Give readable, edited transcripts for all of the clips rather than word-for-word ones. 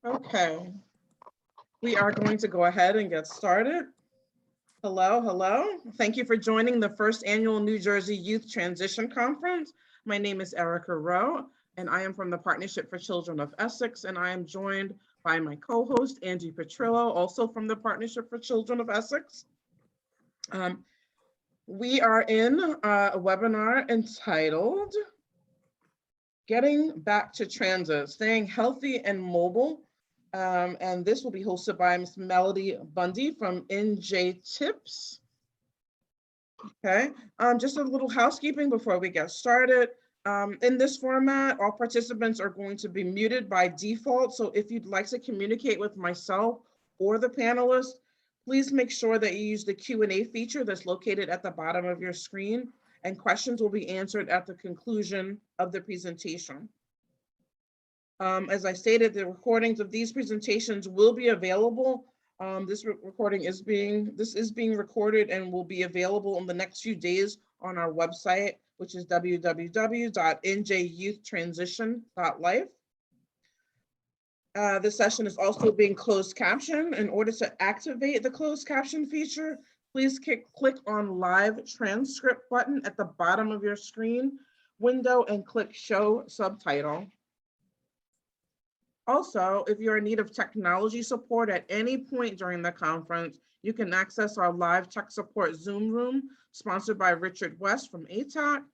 Okay, we are going to go ahead and get started. Hello, hello. Thank you for joining the first annual New Jersey Youth Transition Conference. My name is Erica Rowe, and I am from the Partnership for Children of Essex, and I am joined by my co-host, Angie Petrillo, also from the Partnership for Children of Essex. We are in a webinar entitled Getting Back to Transit, Staying Healthy and Mobile. And this will be hosted by Ms. Melody Bundy from NJTIPS. Okay, just a little housekeeping before we get started. In this format, all participants are going to be muted by default. So if you'd like to communicate with myself or the panelists, please make sure that you use the Q&A feature that's located at the bottom of your screen, and questions will be answered at the conclusion of the presentation. As I stated, the recordings of these presentations will be available. This is being recorded and will be available in the next few days on our website, which is www.njyouth-transition.life. This session is also being closed captioned. In order to activate the closed caption feature, please click on live transcript button at the bottom of your screen window and click show subtitle. Also, if you're in need of technology support at any point during the conference, you can access our live tech support Zoom room sponsored by Richard West from ATAC.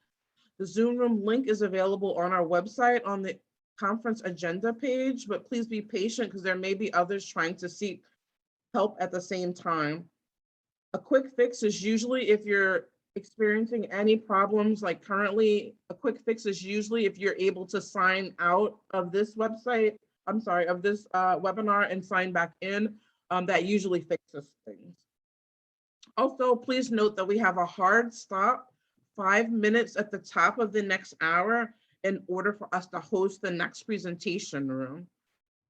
The Zoom room link is available on our website on the conference agenda page, but please be patient because there may be others trying to seek help at the same time. A quick fix is usually if you're experiencing any problems like currently, a quick fix is usually if you're able to sign out of this webinar and sign back in, that usually fixes things. Also, please note that we have a hard stop 5 minutes at the top of the next hour in order for us to host the next presentation room.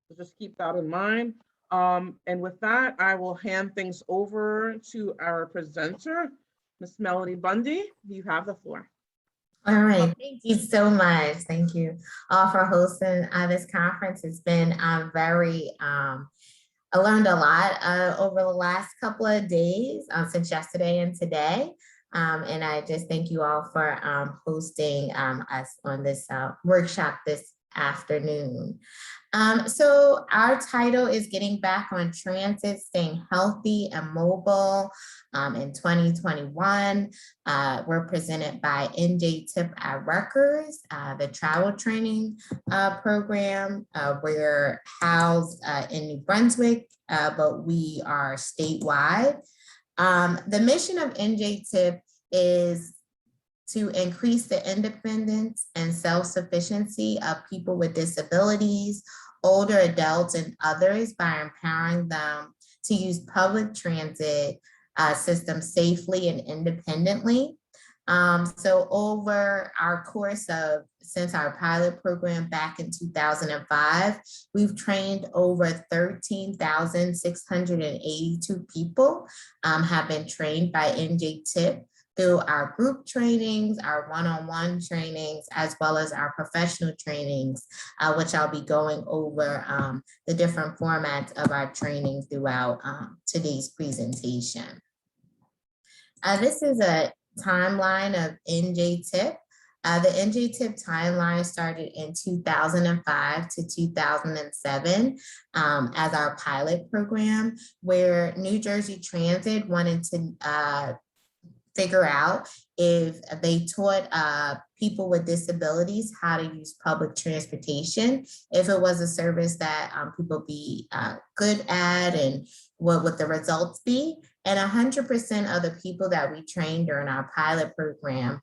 So just keep that in mind. And with that, I will hand things over to our presenter, Ms. Melody Bundy. You have the floor. All right, thank you so much. Thank you all for hosting this conference. It's been I learned a lot over the last couple of days since yesterday and today. And I just thank you all for hosting us on this workshop this afternoon. So our title is Getting Back on Transit, Staying Healthy and Mobile in 2021. We're presented by NJTIP at Rutgers, the travel training program. We're housed in New Brunswick, but we are statewide. The mission of NJTIP is to increase the independence and self-sufficiency of people with disabilities, older adults, and others by empowering them to use public transit systems safely and independently. So over our course of, since our pilot program back in 2005, we've trained over 13,682 people have been trained by NJTIP through our group trainings, our one-on-one trainings, as well as our professional trainings, which I'll be going over the different formats of our training throughout today's presentation. This is a timeline of NJTIP. The NJTIP timeline started in 2005 to 2007 as our pilot program, where New Jersey Transit wanted to figure out if they taught people with disabilities how to use public transportation, if it was a service that people be good at, and what would the results be. And 100% of the people that we trained during our pilot program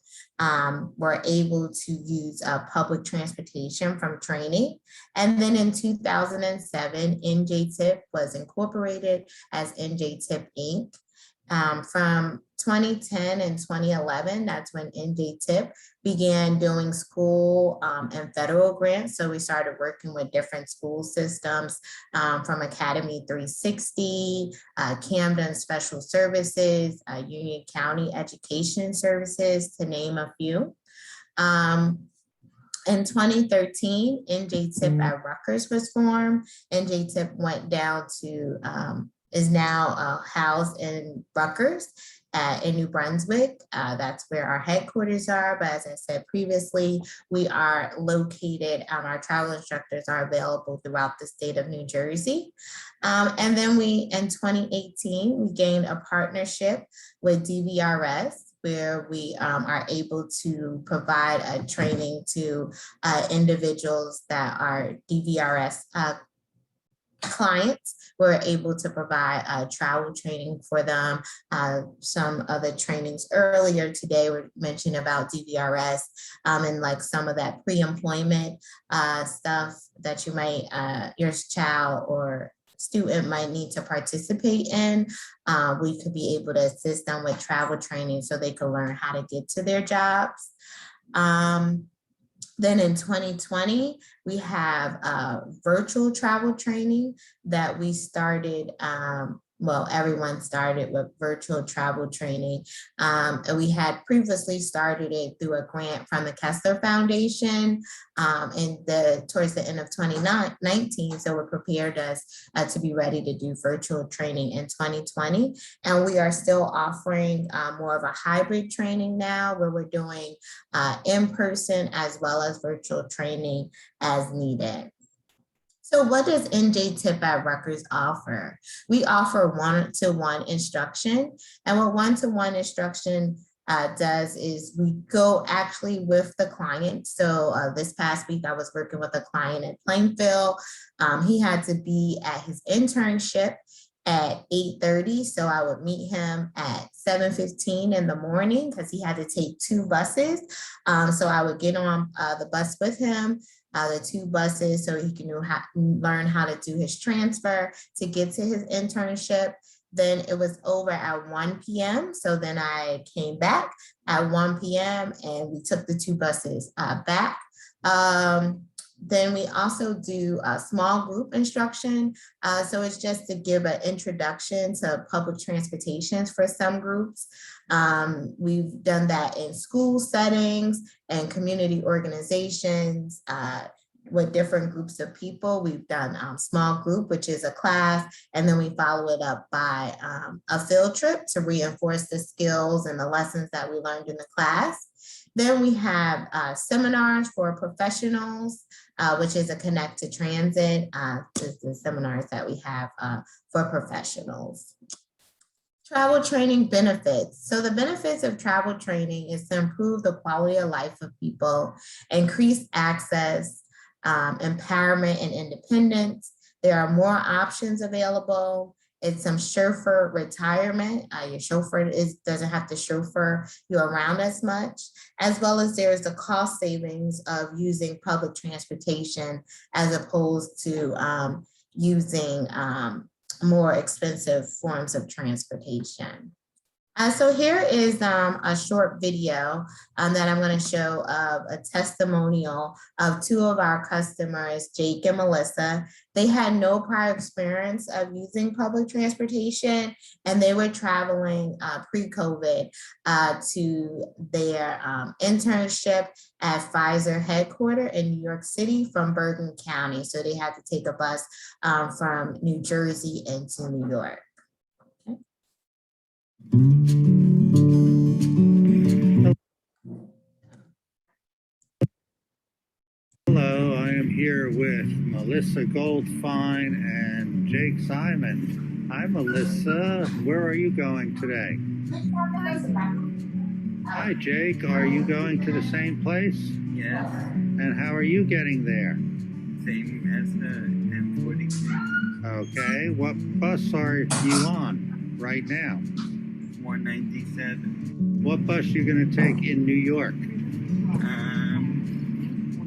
were able to use public transportation from training. And then in 2007, NJTIP was incorporated as NJTIP Inc. From 2010 and 2011, that's when NJTIP began doing school and federal grants. So we started working with different school systems from Academy 360, Camden Special Services, Union County Education Services, to name a few. In 2013, NJTIP at Rutgers was formed. NJTIP went down to, is now housed in Rutgers in New Brunswick. That's where our headquarters are. But as I said previously, we are located, our travel instructors are available throughout the state of New Jersey. And then in 2018, we gained a partnership with DVRS, where we are able to provide a training to individuals that are DVRS clients. We're able to provide travel training for them. Some of the trainings earlier today were mentioned about DVRS and like some of that pre-employment stuff that you might, your child or student might need to participate in. We could be able to assist them with travel training so they can learn how to get to their jobs. Then in 2020, we have virtual travel training that we started. Well, everyone started with virtual travel training. And we had previously started it through a grant from the Kessler Foundation towards the end of 2019. So it prepared us to be ready to do virtual training in 2020. And we are still offering more of a hybrid training now, where we're doing in-person as well as virtual training as needed. So what does NJTIP at Rutgers offer? We offer one-to-one instruction. And what one-to-one instruction does is we go actually with the client. So this past week, I was working with a client at Plainfield. He had to be at his internship at 8:30. So I would meet him at 7:15 in the morning because he had to take 2 buses. So I would get on the bus with him, the 2 buses, so he can learn how to do his transfer to get to his internship. Then it was over at 1 p.m. So then I came back at 1 p.m. and we took the 2 buses back. Then we also do a small group instruction. So it's just to give an introduction to public transportations for some groups. We've done that in school settings and community organizations with different groups of people. We've done small group, which is a class, and then we follow it up by a field trip to reinforce the skills and the lessons that we learned in the class. Then we have seminars for professionals, which is a Connect to Transit. The seminars that we have for professionals. Travel training benefits. So the benefits of travel training is to improve the quality of life of people, increase access, empowerment and independence. There are more options available. It's some chauffeur retirement. Your chauffeur doesn't have to chauffeur you around as much, as well as there's the cost savings of using public transportation as opposed to using more expensive forms of transportation. So here is a short video that I'm going to show of a testimonial of 2 of our customers, Jake and Melissa. They had no prior experience of using public transportation, and they were traveling pre-COVID to their internship at Pfizer headquarters in New York City from Bergen County. So they had to take a bus from New Jersey into New York. Hello, I am here with Melissa Goldfine and Jake Simon. Hi, Melissa. Where are you going today? Hi, Jake. Are you going to the same place? Yes. And how are you getting there? Same as the M42. Okay. What bus are you on right now? 197. What bus you going to take in New York?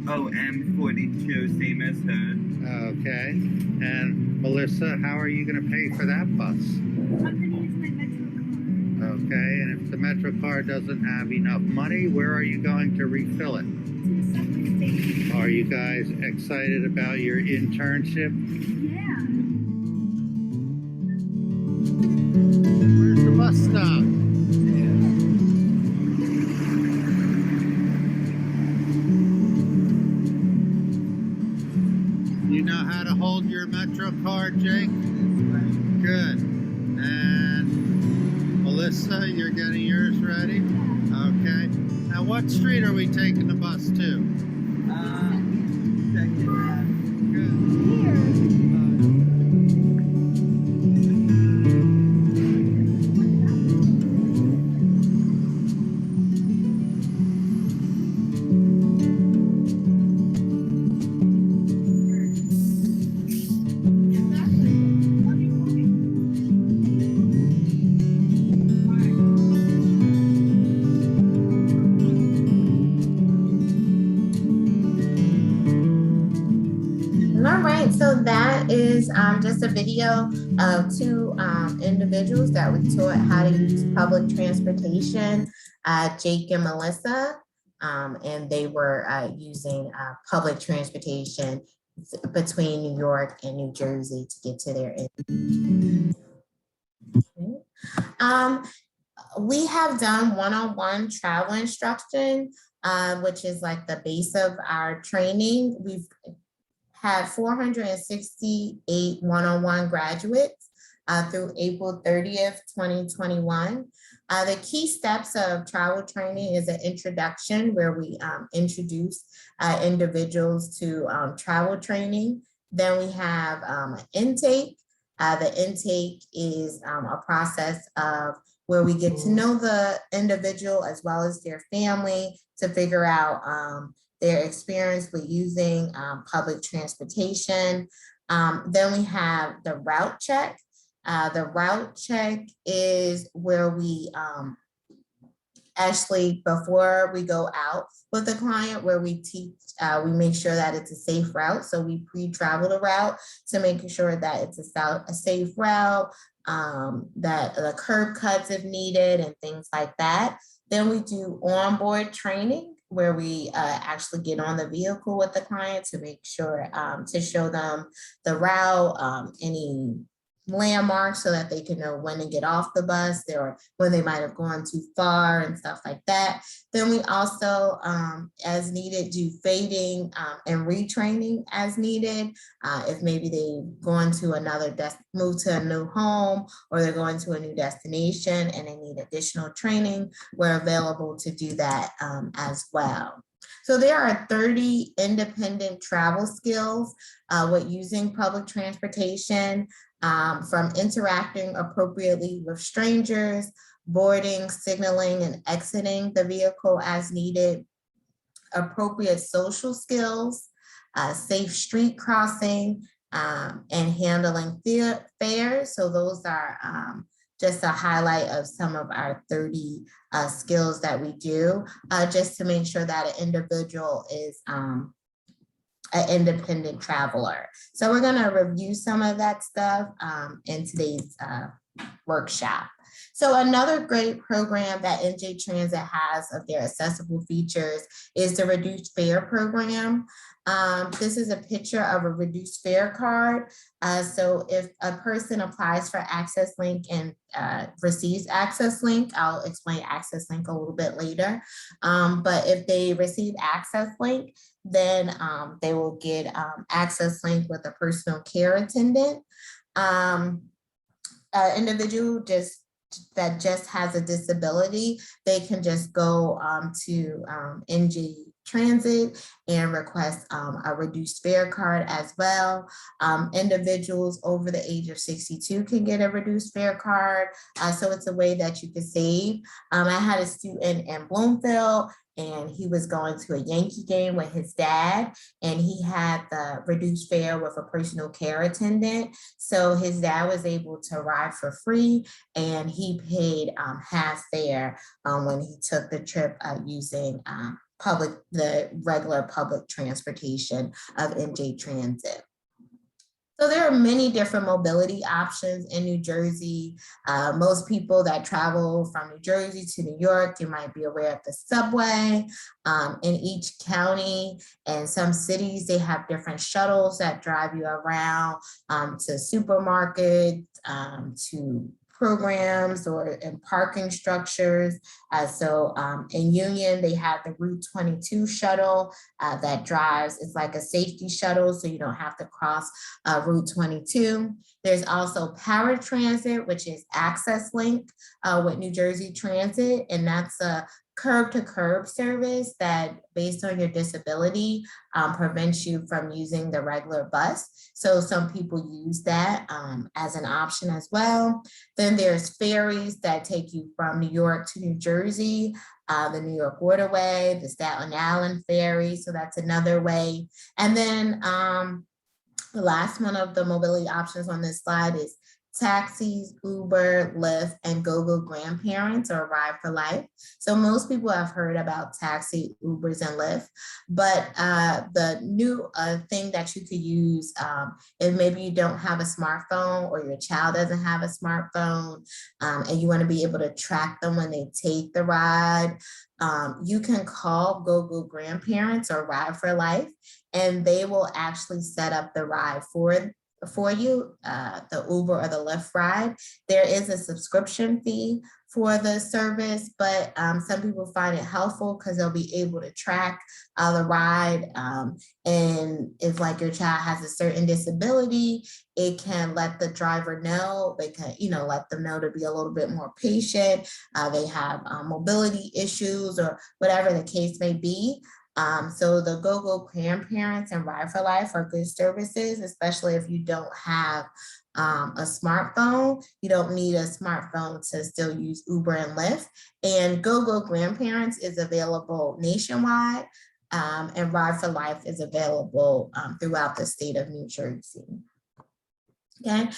M42, same as her. Okay. And Melissa, how are you going to pay for that bus? I'm going to use my Metro card. Okay. And if the Metro card doesn't have enough money, where are you going to refill it? To the subway station. Are you guys excited about your internship? Yeah. Where's the bus stop? Metro card, Jake? Good. And Melissa, you're getting yours ready? Okay. Now, what street are we taking the bus to? Second left. Good. All right, so that is just a video of two individuals that we taught how to use public transportation, Jake and Melissa, and they were using public transportation between New York and New Jersey to get to their end. We have done one-on-one travel instruction, which is like the base of our training. We've had 468 one-on-one graduates through April 30th, 2021. The key steps of travel training is an introduction where we introduce individuals to travel training. Then we have an intake. The intake is a process of where we get to know the individual as well as their family to figure out their experience with using public transportation. Then we have the route check. The route check is where we actually, before we go out with the client, where we teach, we make sure that it's a safe route. So we pre-travel the route to make sure that it's a safe route, that the curb cuts if needed and things like that. Then we do onboard training, where we actually get on the vehicle with the client to make sure to show them the route, any landmarks so that they can know when to get off the bus or when they might have gone too far and stuff like that. Then we also, as needed, do fading and retraining as needed. If maybe they've gone to moved to a new home, or they're going to a new destination and they need additional training, we're available to do that as well. So there are 30 independent travel skills with using public transportation, from interacting appropriately with strangers, boarding, signaling, and exiting the vehicle as needed, appropriate social skills, safe street crossing, and handling fares. So those are just a highlight of some of our 30 skills that we do, just to make sure that an individual is an independent traveler. So we're gonna review some of that stuff in today's workshop. So another great program that NJ Transit has of their accessible features is the reduced fare program. This is a picture of a reduced fare card. So if a person applies for Access Link and receives Access Link, I'll explain Access Link a little bit later. But if they receive Access Link, then they will get Access Link with a personal care attendant. Individual that just has a disability, they can just go to NJ Transit and request a reduced fare card as well. Individuals over the age of 62 can get a reduced fare card. So it's a way that you can save. I had a student in Bloomfield, and he was going to a Yankee game with his dad, and he had the reduced fare with a personal care attendant. So his dad was able to ride for free, and he paid half fare when he took the trip using the regular public transportation of NJ Transit. So there are many different mobility options in New Jersey. Most people that travel from New Jersey to New York, you might be aware of the subway. In each county and some cities, they have different shuttles that drive you around to supermarkets, to programs or in parking structures. So in Union, they have the Route 22 shuttle that drives. It's like a safety shuttle, so you don't have to cross Route 22. There's also paratransit, which is Access Link with New Jersey Transit, and that's a curb-to-curb service that, based on your disability, prevents you from using the regular bus. So some people use that as an option as well. Then there's ferries that take you from New York to New Jersey, the New York Waterway, the Staten Island Ferry. So that's another way. And then the last one of the mobility options on this slide is taxis, Uber, Lyft, and GoGo Grandparents or Ride for Life. So most people have heard about taxi, Ubers, and Lyft, but the new thing that you could use if maybe you don't have a smartphone or your child doesn't have a smartphone and you want to be able to track them when they take the ride, you can call GoGo Grandparents or Ride for Life, and they will actually set up the ride for you, the Uber or the Lyft ride. There is a subscription fee for the service, but some people find it helpful because they'll be able to track the ride. And if like your child has a certain disability, it can let the driver know. They can, let them know to be a little bit more patient. They have mobility issues or whatever the case may be. So the GoGo Grandparents and Ride for Life are good services, especially if you don't have a smartphone. You don't need a smartphone to still use Uber and Lyft. And GoGo Grandparents is available nationwide, and Ride for Life is available throughout the state of New Jersey. Okay.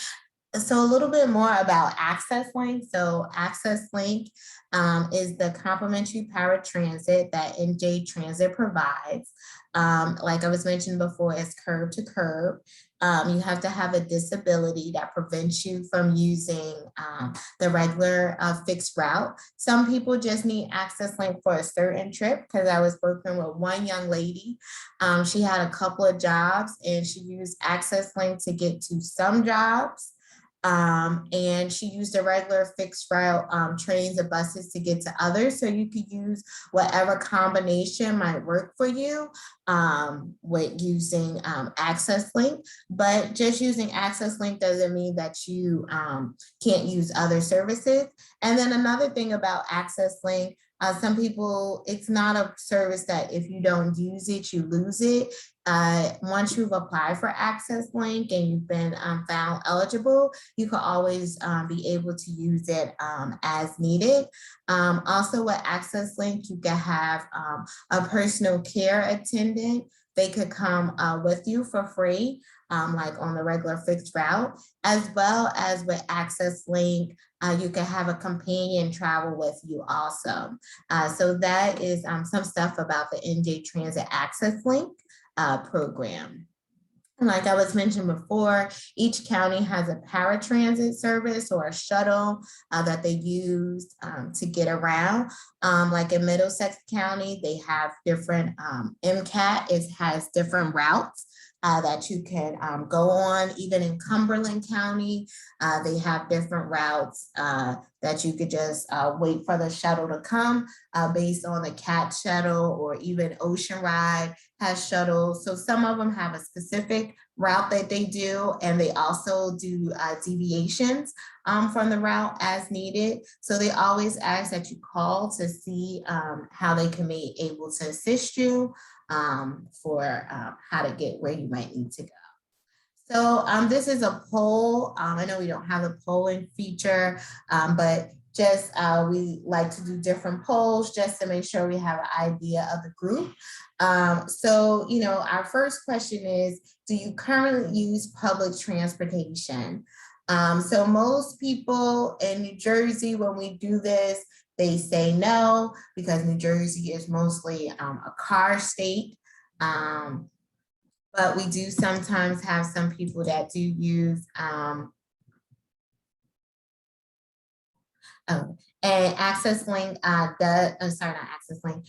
So a little bit more about Access Link. So Access Link is the complimentary paratransit that NJ Transit provides. Like I was mentioning before, it's curb to curb. You have to have a disability that prevents you from using the regular fixed route. Some people just need Access Link for a certain trip, because I was working with one young lady. She had a couple of jobs and she used Access Link to get to some jobs. And she used a regular fixed route trains and buses to get to others. So you could use whatever combination might work for you with using Access Link. But just using Access Link doesn't mean that you can't use other services. And then another thing about Access Link, some people, it's not a service that if you don't use it, you lose it. Once you've applied for Access Link and you've been found eligible, you can always be able to use it as needed. Also with Access Link, you can have a personal care attendant. They could come with you for free, like on the regular fixed route, as well as with Access Link, you can have a companion travel with you also. So that is some stuff about the NJ Transit Access Link program. And like I was mentioning before, each county has a paratransit service or a shuttle that they use to get around. Like in Middlesex County, they have different, MCAT has different routes that you can go on. Even in Cumberland County, they have different routes that you could just wait for the shuttle to come based on the CAT shuttle, or even Ocean Ride has shuttles. So some of them have a specific route that they do, and they also do deviations from the route as needed. So they always ask that you call to see how they can be able to assist you for how to get where you might need to go. So this is a poll. I know we don't have a polling feature, but just we like to do different polls just to make sure we have an idea of the group. So, our first question is, do you currently use public transportation? So most people in New Jersey, when we do this, they say no, because New Jersey is mostly a car state. But we do sometimes have some people that do use and Access Link not Access Link.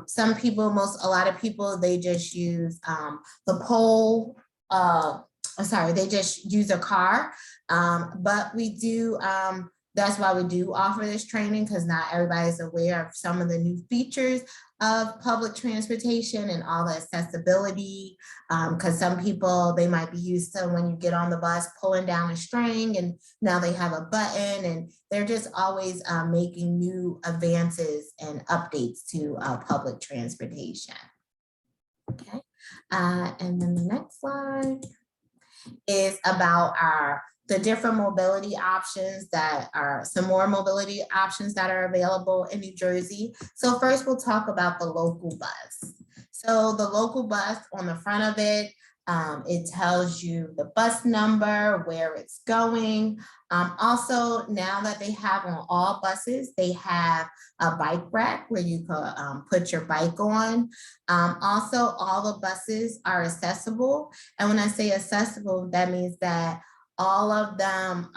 Some people, a lot of people, they just use the poll sorry, they just use a car. But we do, that's why we do offer this training, because not everybody's aware of some of the new features of public transportation and all the accessibility. Because some people, they might be used to, when you get on the bus, pulling down a string, and now they have a button, and they're just always making new advances and updates to public transportation. Okay, and then the next slide is about the different mobility options that are, some more mobility options that are available in New Jersey. So first we'll talk about the local bus. So the local bus, on the front of it, it tells you the bus number, where it's going. Also, now that they have on all buses, they have a bike rack where you could put your bike on. Also, all the buses are accessible. And when I say accessible, that means that all of them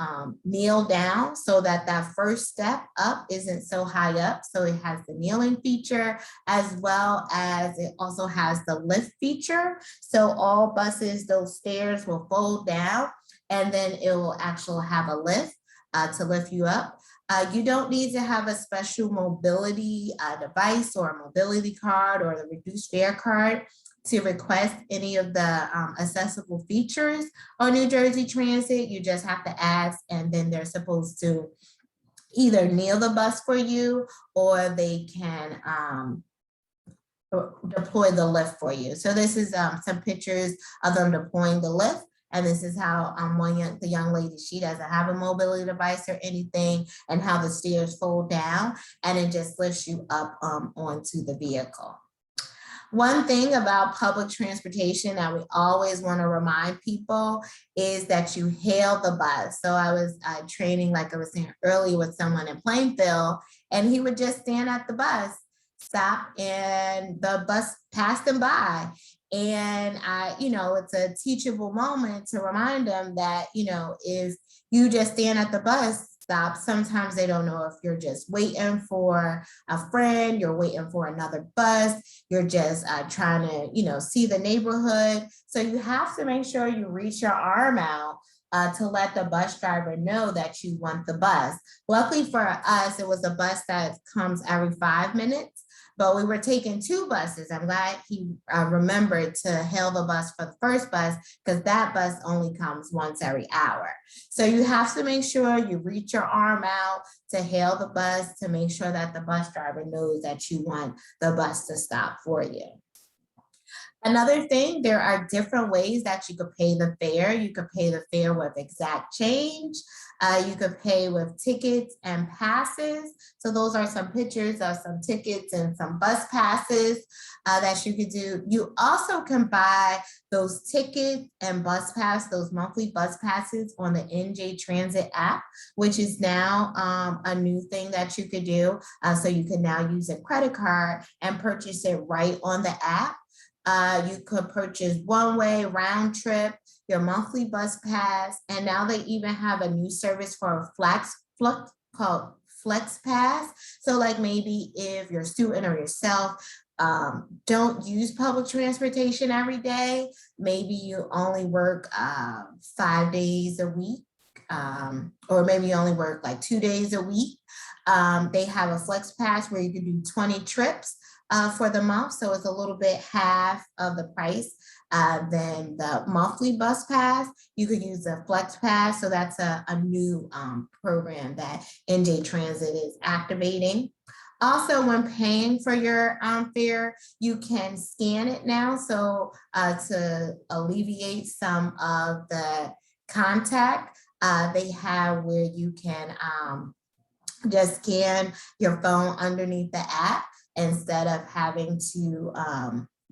kneel down, so that that first step up isn't so high up. So it has the kneeling feature, as well as it also has the lift feature. So all buses, those stairs will fold down, and then it will actually have a lift to lift you up. You don't need to have a special mobility device or a mobility card or the reduced fare card to request any of the accessible features on New Jersey Transit. You just have to ask, and then they're supposed to either kneel the bus for you, or they can deploy the lift for you. So this is some pictures of them deploying the lift. And this is how the young lady, she doesn't have a mobility device or anything, and how the stairs fold down, and it just lifts you up onto the vehicle. One thing about public transportation that we always want to remind people is that you hail the bus. So I was training, like I was saying earlier, with someone in Plainfield, and he would just stand at the bus, stop, and the bus passed him by. And it's a teachable moment to remind them that, if you just stand at the bus stop, sometimes they don't know if you're just waiting for a friend, you're waiting for another bus, you're just trying to, see the neighborhood. So you have to make sure you reach your arm out to let the bus driver know that you want the bus. Luckily for us, it was a bus that comes every 5 minutes. But we were taking 2 buses. I'm glad he remembered to hail the bus for the first bus, because that bus only comes once every hour. So you have to make sure you reach your arm out to hail the bus, to make sure that the bus driver knows that you want the bus to stop for you. Another thing, there are different ways that you could pay the fare. You could pay the fare with exact change. You could pay with tickets and passes. So those are some pictures of some tickets and some bus passes that you could do. You also can buy those tickets and bus pass, those monthly bus passes on the NJ Transit app, which is now a new thing that you could do. So you can now use a credit card and purchase it right on the app. You could purchase one-way, round trip, your monthly bus pass, and now they even have a new service for called Flex Pass. So like maybe if your student or yourself don't use public transportation every day, maybe you only work 5 days a week, or maybe you only work like 2 days a week. They have a Flex Pass where you can do 20 trips for the month. So it's a little bit half of the price than the monthly bus pass. You could use the Flex Pass. So that's a new program that NJ Transit is activating. Also, when paying for your fare, you can scan it now. So to alleviate some of the contact, they have where you can just scan your phone underneath the app, instead of having to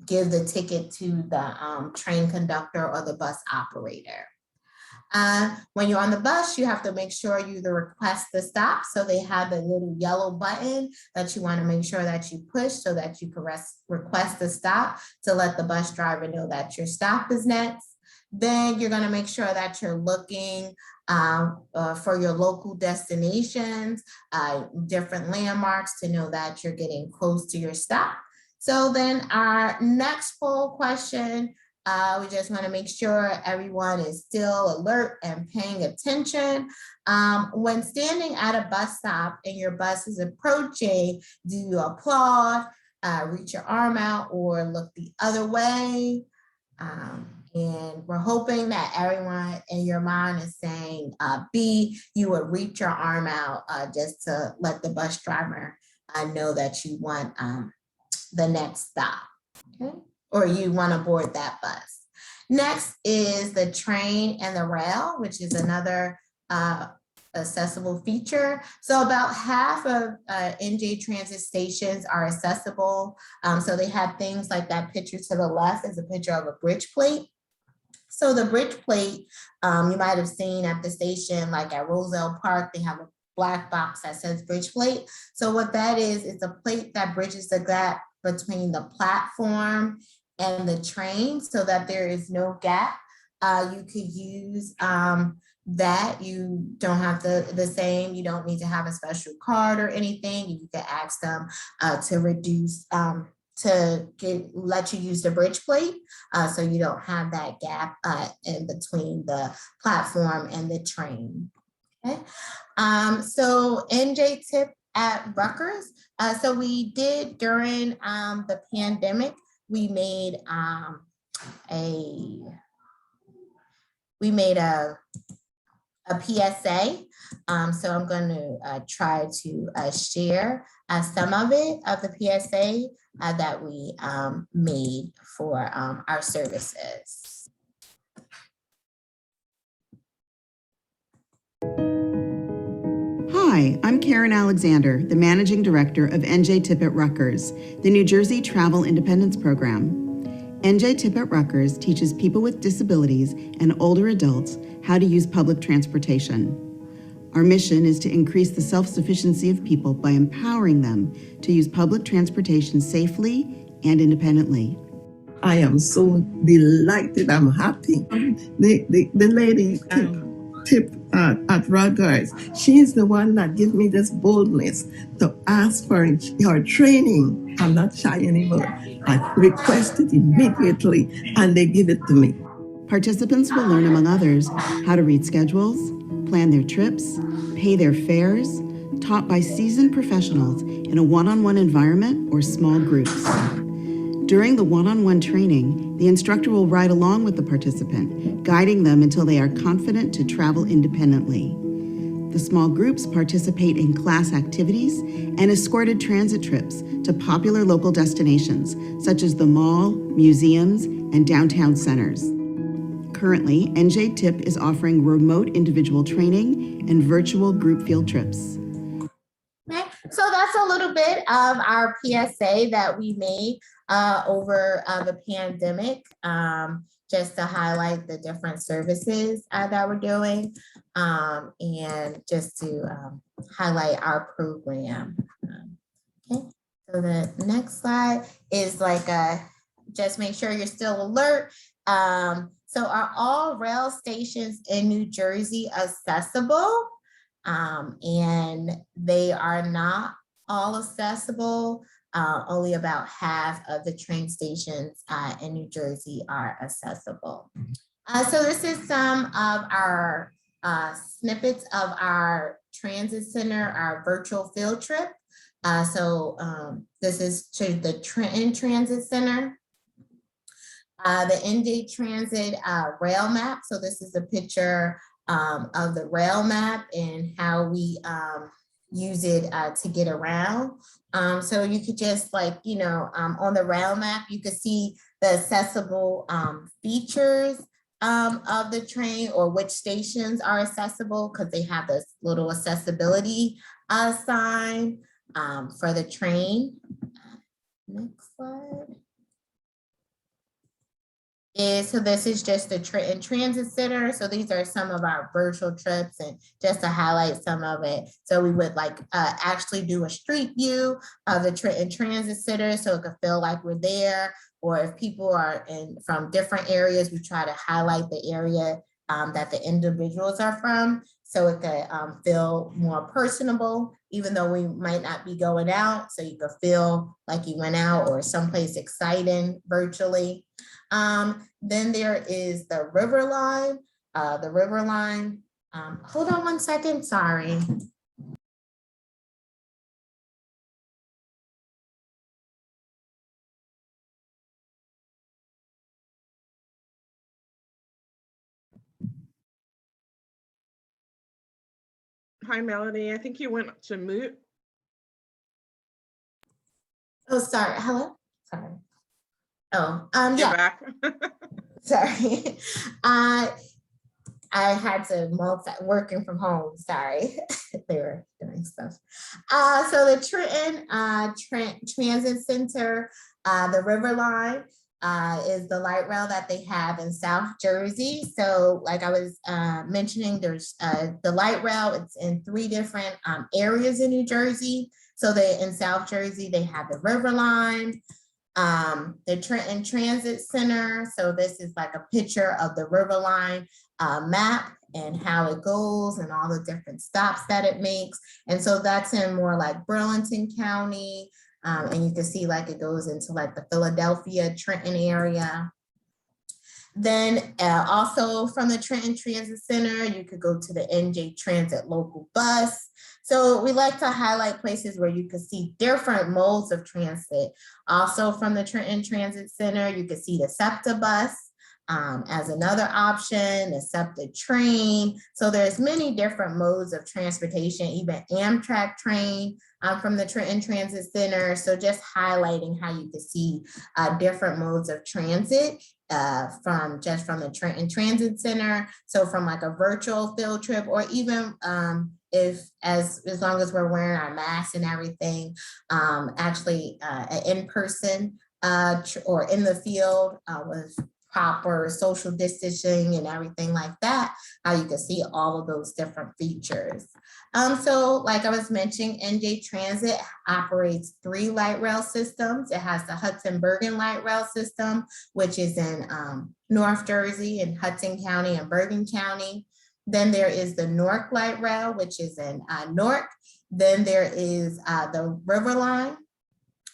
give the ticket to the train conductor or the bus operator. When you're on the bus, you have to make sure you request the stop. So they have a little yellow button that you want to make sure that you push, so that you can request the stop to let the bus driver know that your stop is next. Then you're going to make sure that you're looking for your local destinations, different landmarks, to know that you're getting close to your stop. So then our next poll question We just want to make sure everyone is still alert and paying attention. When standing at a bus stop and your bus is approaching, do you applaud, reach your arm out, or look the other way? And we're hoping that everyone in your mind is saying B, you would reach your arm out just to let the bus driver know that you want the next stop, okay? Or you want to board that bus. Next is the train and the rail, which is another accessible feature. So about half of NJ Transit stations are accessible. So they have things like that picture to the left is a picture of a bridge plate. So the bridge plate, you might have seen at the station, like at Roselle Park, they have a black box that says bridge plate. So what that is, it's a plate that bridges the gap between the platform and the train so that there is no gap. You could use that. You don't have you don't need to have a special card or anything. You can ask them to reduce, let you use the bridge plate so you don't have that gap in between the platform and the train. Okay. So NJTIP at Rutgers. So we did during the pandemic, we made a PSA. So I'm going to try to share some of it, of the PSA that we made for our services. Hi, I'm Karen Alexander, the Managing Director of NJTIP at Rutgers, the New Jersey Travel Independence Program. NJTIP at Rutgers teaches people with disabilities and older adults how to use public transportation. Our mission is to increase the self-sufficiency of people by empowering them to use public transportation safely and independently. I am so delighted. I'm happy. The lady tip at Rutgers, she's the one that gives me this boldness to ask for her training. I'm not shy anymore. I request it immediately and they give it to me. Participants will learn, among others, how to read schedules, plan their trips, pay their fares, taught by seasoned professionals in a one-on-one environment or small groups. During the one-on-one training, the instructor will ride along with the participant, guiding them until they are confident to travel independently. The small groups participate in class activities and escorted transit trips to popular local destinations, such as the mall, museums, and downtown centers. Currently, NJTIP is offering remote individual training and virtual group field trips. Okay, so that's a little bit of our PSA that we made over the pandemic, just to highlight the different services that we're doing, and just to highlight our program. Okay, so the next slide is like just make sure you're still alert. So are all rail stations in New Jersey accessible? And they are not all accessible. Only about half of the train stations in New Jersey are accessible. So this is some of our snippets of our transit center, our virtual field trip. This is to the Trenton Transit Center. The NJ Transit rail map. So this is a picture of the rail map and how we use it to get around. So you could just on the rail map, you could see the accessible features of the train or which stations are accessible because they have this little accessibility sign for the train. Next slide. So this is just the transit center. So these are some of our virtual trips and just to highlight some of it. So we would actually do a street view of the transit center so it could feel like we're there. Or if people are from different areas, we try to highlight the area that the individuals are from, so it could feel more personable, even though we might not be going out, so you could feel like you went out or someplace exciting virtually. Then there is the river line. Hold on one second, sorry. Hi, Melody. I think you went to mute. Oh, sorry, hello, sorry. Oh, You're yeah, back. sorry. I had to working from home, sorry. They were doing stuff. So the Trenton Transit Center, the River Line, is the light rail that they have in South Jersey. So like I was mentioning, there's the light rail, it's in 3 different areas in New Jersey. So in South Jersey, they have the River Line, the Trenton Transit Center. So this is like a picture of the River Line map and how it goes and all the different stops that it makes. And so that's in more like Burlington County. And you can see like it goes into like the Philadelphia, Trenton area. Then also from the Trenton Transit Center, you could go to the NJ Transit local bus. So we like to highlight places where you can see different modes of transit. Also from the Trenton Transit Center, you can see the SEPTA bus as another option, the SEPTA train. So there's many different modes of transportation, even Amtrak train from the Trenton Transit Center. So just highlighting how you can see different modes of transit from the Trenton Transit Center. So from like a virtual field trip, or even as long as we're wearing our masks and everything, actually an in-person or in the field with proper social distancing and everything like that, how you can see all of those different features. So like I was mentioning, NJ Transit operates 3 light rail systems. It has the Hudson Bergen light rail system, which is in North Jersey in Hudson County and Bergen County. Then there is the Newark light rail, which is in Newark. Then there is the River Line,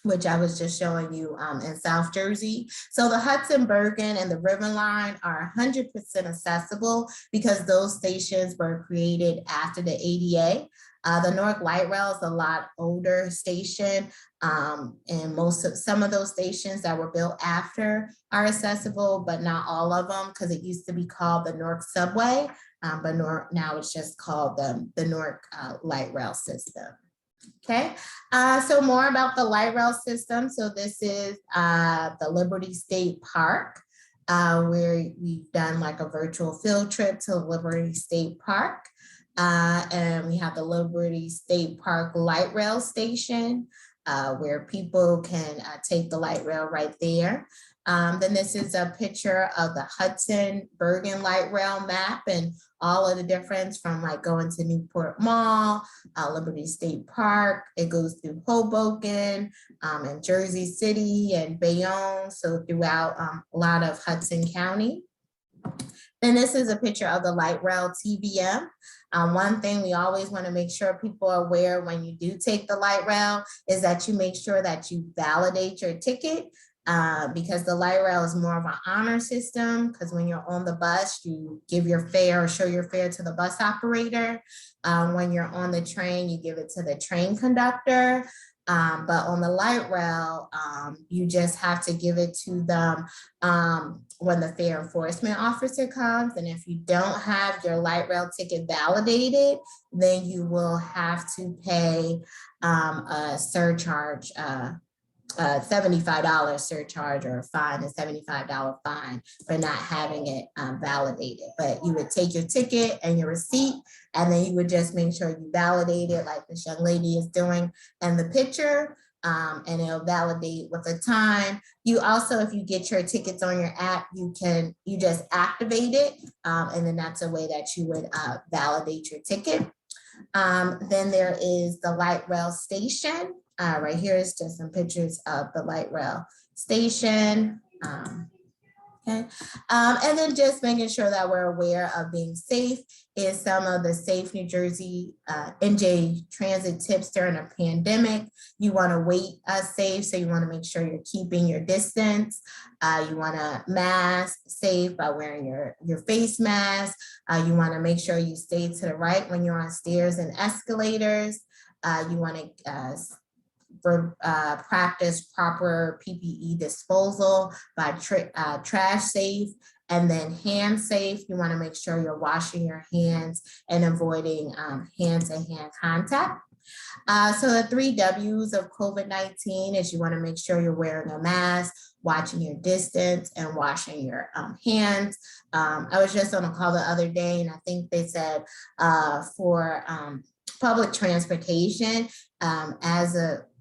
which I was just showing you in South Jersey. So the Hudson Bergen and the River Line are 100% accessible because those stations were created after the ADA. The Newark Light Rail is a lot older station, and some of those stations that were built after are accessible, but not all of them, because it used to be called the Newark Subway, but now it's just called the Newark Light Rail System. Okay, so more about the light rail system. So this is the Liberty State Park, where we've done like a virtual field trip to Liberty State Park. And we have the Liberty State Park light rail station, where people can take the light rail right there. Then this is a picture of the Hudson Bergen light rail map and all of the difference from like going to Newport Mall, Liberty State Park. It goes through Hoboken and Jersey City and Bayonne. So throughout a lot of Hudson County. Then this is a picture of the light rail TBM. One thing we always want to make sure people are aware when you do take the light rail is that you make sure that you validate your ticket. Because the light rail is more of an honor system, because when you're on the bus, you give your fare or show your fare to the bus operator. When you're on the train, you give it to the train conductor. But on the light rail, you just have to give it to them when the fare enforcement officer comes. And if you don't have your light rail ticket validated, then you will have to pay a surcharge, $75 surcharge or a fine, a $75 fine for not having it validated. But you would take your ticket and your receipt, and then you would just make sure you validate it like this young lady is doing in the picture, and it'll validate with the time. You also, if you get your tickets on your app, you just activate it, and then that's a way that you would validate your ticket. Then there is the light rail station. Right here is just some pictures of the light rail station. Okay, and then just making sure that we're aware of being safe is some of the safe New Jersey NJ transit tips during a pandemic. You want to wait safe, so you want to make sure you're keeping your distance. You want to mask safe by wearing your face mask. You want to make sure you stay to the right when you're on stairs and escalators. You want to practice proper PPE disposal by trash safe and then hand safe. You want to make sure you're washing your hands and avoiding hand-to-hand contact. So the 3 W's of COVID-19 is you want to make sure you're wearing a mask, watching your distance, and washing your hands. I was just on a call the other day, and I think they said for public transportation,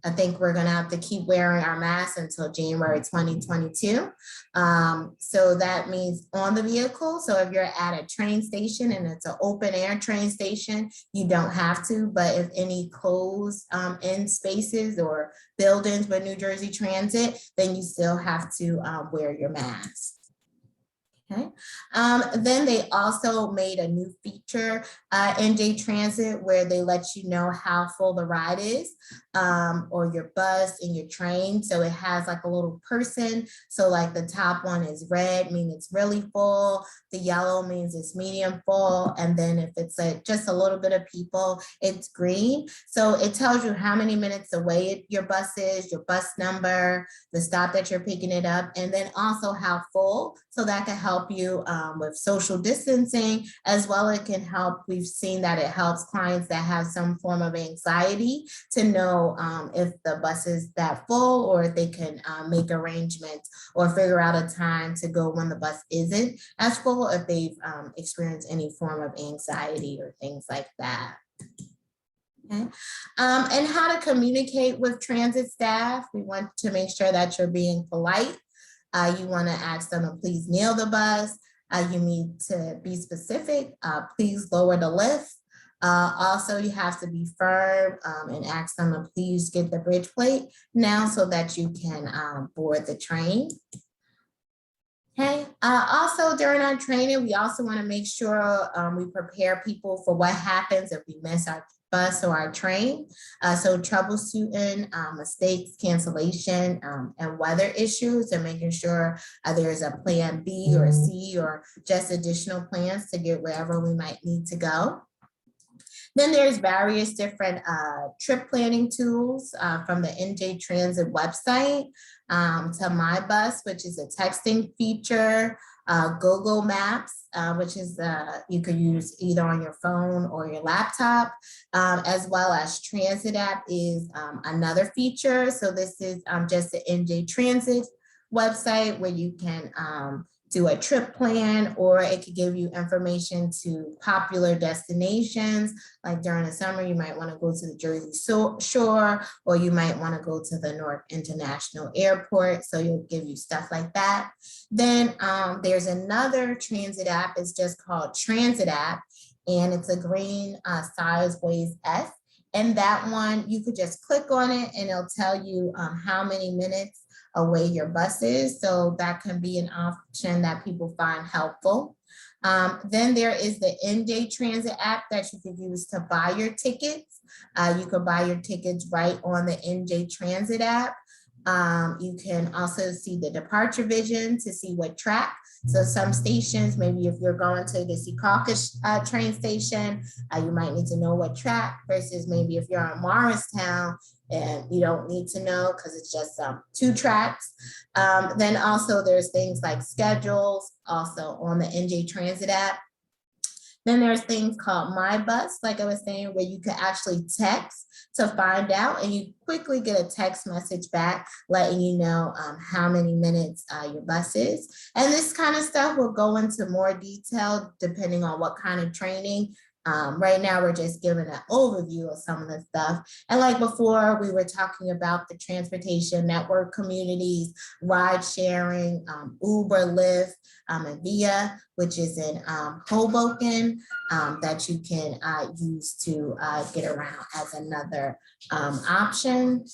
I think we're going to have to keep wearing our masks until January 2022. So that means on the vehicle. So if you're at a train station and it's an open air train station, you don't have to. But if any closed in spaces or buildings with New Jersey Transit, then you still have to wear your mask. Okay. Then they also made a new feature, NJ Transit, where they let you know how full the ride is, or your bus and your train. So it has like a little person. So like the top one is red, meaning it's really full. The yellow means it's medium full. And then if it's just a little bit of people, it's green. So it tells you how many minutes away your bus is, your bus number, the stop that you're picking it up, and then also how full. So that can help you with social distancing, as well as it can help. We've seen that it helps clients that have some form of anxiety to know if the bus is that full, or if they can make arrangements or figure out a time to go when the bus isn't as full, if they've experienced any form of anxiety or things like that. Okay. And how to communicate with transit staff. We want to make sure that you're being polite. You want to ask them to please kneel the bus. You need to be specific. Please lower the lift. Also, you have to be firm and ask them to please get the bridge plate now so that you can board the train. Okay. Also, during our training, we also want to make sure we prepare people for what happens if we miss our bus or our train. So troubleshooting mistakes, cancellation, and weather issues, and making sure there's a plan B or C or just additional plans to get wherever we might need to go. Then there's various different trip planning tools from the NJ Transit website to My Bus, which is a texting feature, Google Maps, which is you could use either on your phone or your laptop, as well as Transit app is another feature. So this is just the NJ Transit website where you can do a trip plan, or it could give you information to popular destinations. Like during the summer, you might want to go to the Jersey Shore, or you might want to go to the Newark International Airport. So it'll give you stuff like that. Then there's another transit app. It's just called Transit app, and it's a green size weighs S. And that one, you could just click on it and it'll tell you how many minutes away your bus is. So that can be an option that people find helpful. Then there is the NJ Transit app that you could use to buy your tickets. You could buy your tickets right on the NJ Transit app. You can also see the departure vision to see what track. So some stations, maybe if you're going to the Secaucus train station, you might need to know what track, versus maybe if you're on Morristown and you don't need to know because it's just 2 tracks. Then also there's things like schedules also on the NJ Transit app. Then there's things called My Bus, like I was saying, where you could actually text to find out, and you quickly get a text message back letting you know how many minutes your bus is. And this kind of stuff will go into more detail depending on what kind of training. Right now, we're just giving an overview of some of the stuff. And like before, we were talking about the transportation network communities, ride sharing, Uber, Lyft, and Via, which is in Hoboken, that you can use to get around as another option.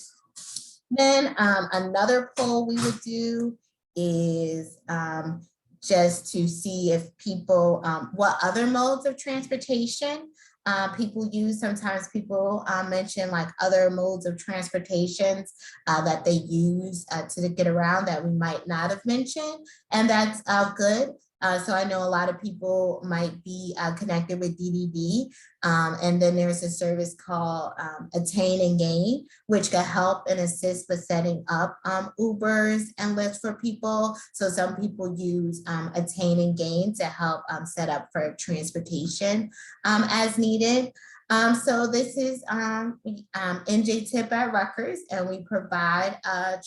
Then another poll we would do is just to see if people, what other modes of transportation people use. Sometimes people mention like other modes of transportations that they use to get around that we might not have mentioned, and that's good. So I know a lot of people might be connected with DDD, and then there's a service called Attain and Gain, which can help and assist with setting up Ubers and Lyfts for people. So some people use Attain and Gain to help set up for transportation as needed. So this is NJTIP at Rutgers, and we provide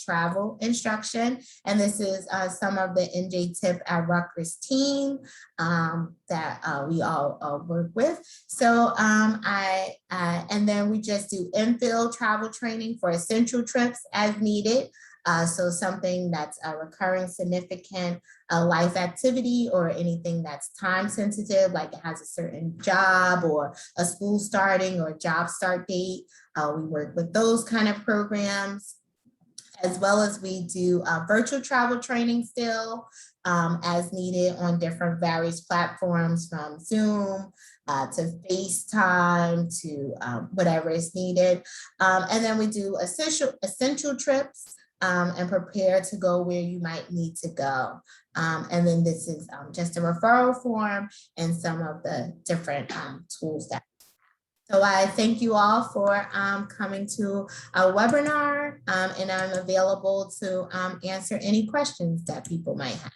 travel instruction. And this is some of the NJTIP at Rutgers team that we all work with. So and then we just do infill travel training for essential trips as needed. So something that's a recurring significant life activity or anything that's time sensitive, like it has a certain job or a school starting or job start date. We work with those kind of programs, as well as we do virtual travel training still as needed on different various platforms, from Zoom to FaceTime to whatever is needed. And then we do essential trips and prepare to go where you might need to go. And then this is just a referral form and some of the different tools that. So I thank you all for coming to our webinar, and I'm available to answer any questions that people might have.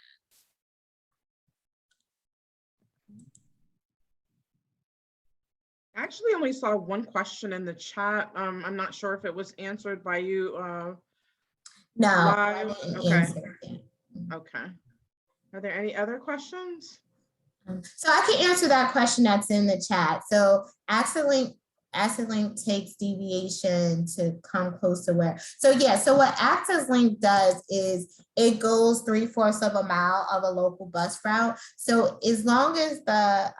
I actually only saw one question in the chat. I'm not sure if it was answered by you. No, live. I didn't Okay. answer it. Okay. Are there any other questions? So I can answer that question that's in the chat. So acid link takes deviation to come close to where. So yeah, so what Access Link does is it goes 3/4 of a mile of a local bus route. So as long as the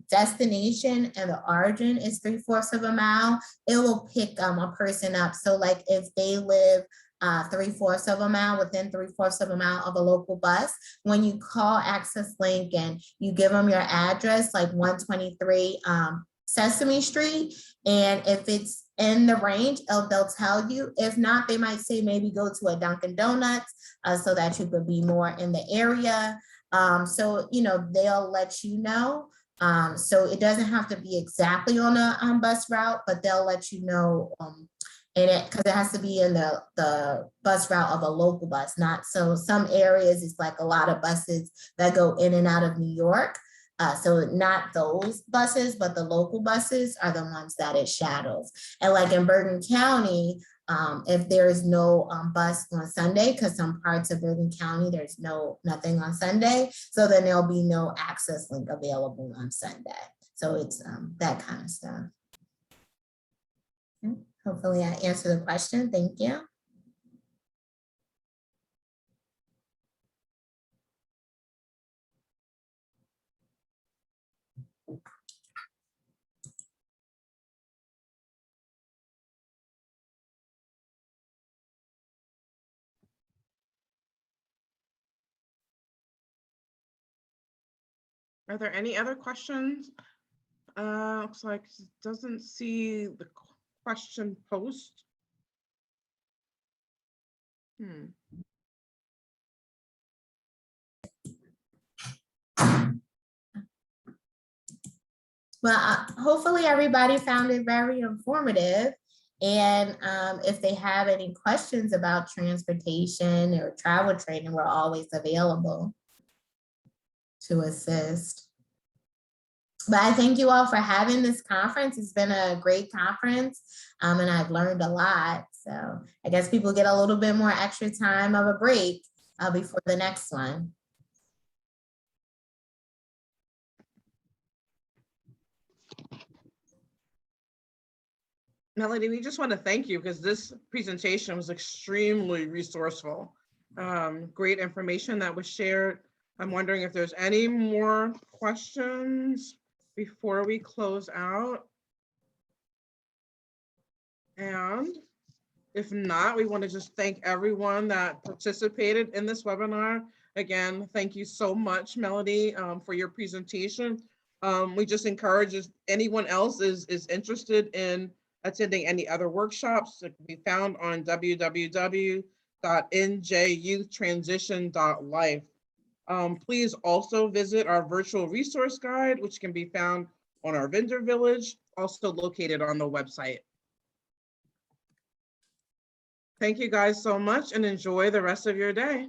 destination and the origin is 3/4 of a mile, it will pick a person up. So like if they live 3/4 of a mile, within 3/4 of a mile of a local bus, when you call Access Link and you give them your address, like 123 Sesame Street, and if it's in the range, they'll tell you. If not, they might say maybe go to a Dunkin' Donuts so that you could be more in the area. So, you know, they'll let you know. So it doesn't have to be exactly on a bus route, but they'll let you know in it, because it has to be in the bus route of a local bus. Not so some areas it's like a lot of buses that go in and out of New York. So not those buses, but the local buses are the ones that it shadows. And like in Bergen County, if there is no bus on Sunday, because some parts of Bergen County, there's nothing on Sunday, so then there'll be no Access Link available on Sunday. So it's that kind of stuff. Okay. Hopefully I answered the question. Thank you. Are there any other questions? Looks like it doesn't see the question post. Well, hopefully everybody found it very informative. And if they have any questions about transportation or travel training, we're always available to assist. But I thank you all for having this conference. It's been a great conference, and I've learned a lot. So I guess people get a little bit more extra time of a break before the next one. Melody, we just want to thank you because this presentation was extremely resourceful. Great information that was shared. I'm wondering if there's any more questions before we close out. And if not, we want to just thank everyone that participated in this webinar. Again, thank you so much, Melody, for your presentation. We just encourage if anyone else is interested in attending any other workshops that can be found on www.njyouth-transition.life. Please also visit our virtual resource guide, which can be found on our vendor village, also located on the website. Thank you guys so much and enjoy the rest of your day.